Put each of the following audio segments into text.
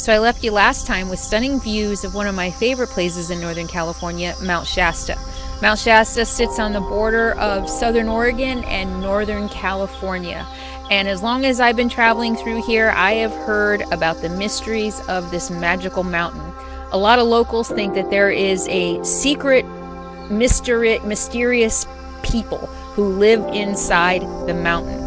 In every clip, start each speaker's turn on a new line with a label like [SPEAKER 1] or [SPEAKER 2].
[SPEAKER 1] So I left you last time with stunning views of one of my favorite places in Northern California, Mount Shasta. Mount Shasta sits on the border of Southern Oregon and Northern California. And as long as I've been traveling through here, I have heard about the mysteries of this magical mountain. A lot of locals think that there is a secret, mysterious people who live inside the mountain.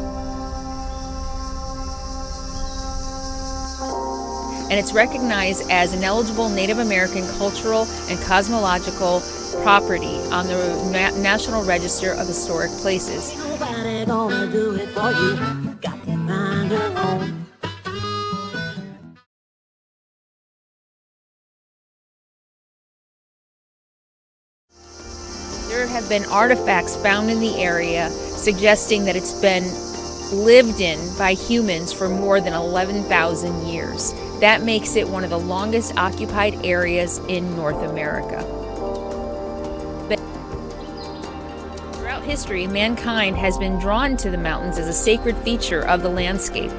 [SPEAKER 1] And it's recognized as an eligible Native American cultural and cosmological property on the National Register of Historic Places.
[SPEAKER 2] Ain't nobody gonna do it for you. You got to find your own.
[SPEAKER 1] There have been artifacts found in the area suggesting that it's been lived in by humans for more than 11,000 years. That makes it one of the longest occupied areas in North America. Throughout history, mankind has been drawn to the mountains as a sacred feature of the landscape.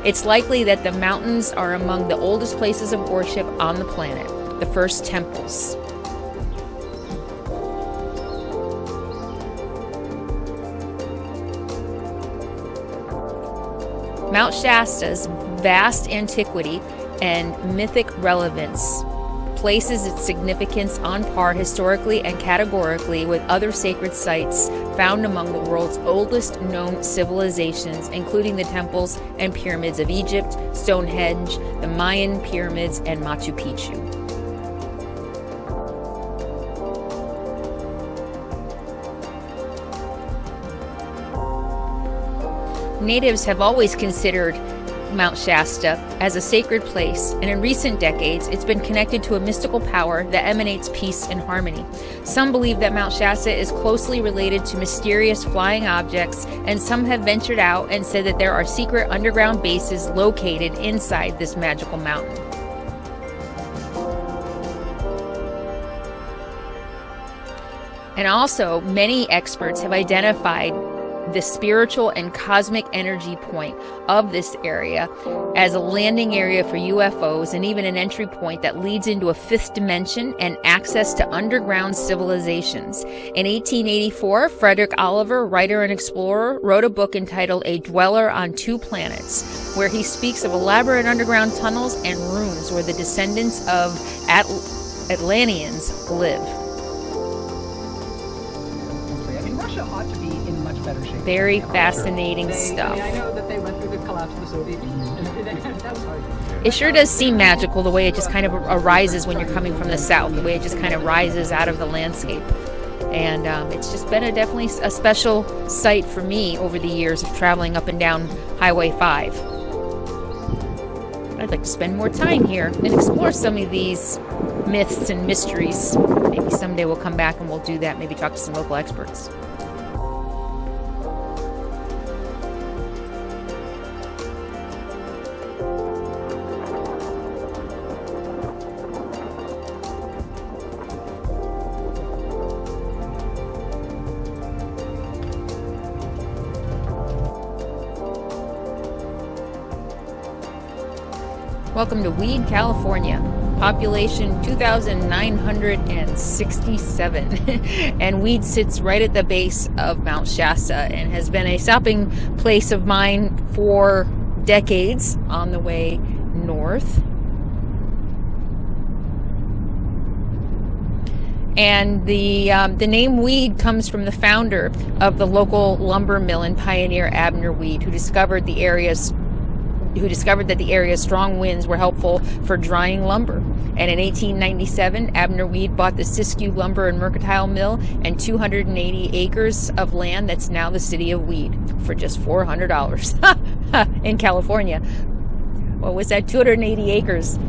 [SPEAKER 1] It's likely that the mountains are among the oldest places of worship on the planet, the first temples. Mount Shasta's vast antiquity and mythic relevance places its significance on par historically and categorically with other sacred sites found among the world's oldest known civilizations, including the temples and pyramids of Egypt, Stonehenge, the Mayan pyramids, and Machu Picchu. Natives have always considered Mount Shasta as a sacred place, and in recent decades it's been connected to a mystical power that emanates peace and harmony. Some believe that Mount Shasta is closely related to mysterious flying objects, and some have ventured out and said that there are secret underground bases located inside this magical mountain. And also, many experts have identified the spiritual and cosmic energy point of this area as a landing area for UFOs, and even an entry point that leads into a fifth dimension and access to underground civilizations. In 1884, Frederick Oliver, writer and explorer, wrote a book entitled A Dweller on Two Planets, where he speaks of elaborate underground tunnels and rooms where the descendants of Atlanteans live.
[SPEAKER 3] Russia ought to be in much better shape.
[SPEAKER 1] Very fascinating stuff.
[SPEAKER 3] I know that they went through the collapse of the Soviet Union. That was hard.
[SPEAKER 1] It sure does seem magical, the way it just kind of arises when you're coming from the south, the way it just kind of rises out of the landscape. And it's just been definitely a special sight for me over the years of traveling up and down Highway 5. I'd like to spend more time here and explore some of these myths and mysteries. Maybe someday we'll come back and we'll do that, maybe talk to some local experts. Welcome to Weed, California. Population 2,967. And Weed sits right at the base of Mount Shasta and has been a stopping place of mine for decades on the way north. And the name Weed comes from the founder of the local lumber mill and pioneer, Abner Weed, who discovered that the area's strong winds were helpful for drying lumber. And in 1897, Abner Weed bought the Siskiyou Lumber and Mercantile Mill and 280 acres of land that's now the city of Weed for just $400 in California. What was that? 280 acres.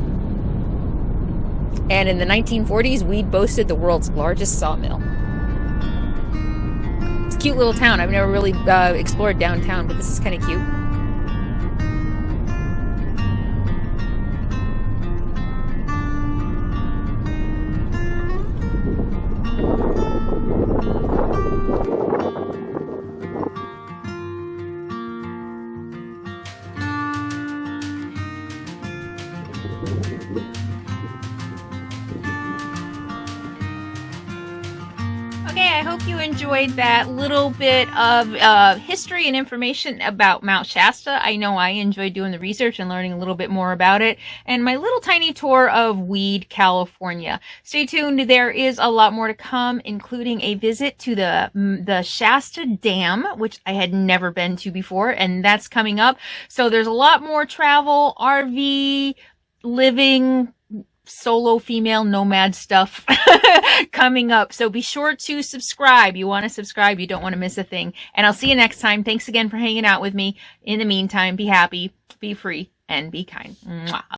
[SPEAKER 1] And in the 1940s, Weed boasted the world's largest sawmill. It's a cute little town. I've never really explored downtown, but this is kind of cute. Okay, I hope you enjoyed that little bit of history and information about Mount Shasta. I know I enjoyed doing the research and learning a little bit more about it, and my little tiny tour of Weed, California. Stay tuned, there is a lot more to come, including a visit to the Shasta Dam, which I had never been to before, and that's coming up. So there's a lot more travel, RV, living, solo female nomad stuff coming up. So be sure to subscribe. You want to subscribe. You don't want to miss a thing. And I'll see you next time. Thanks again for hanging out with me. In the meantime, be happy, be free, and be kind. Mwah.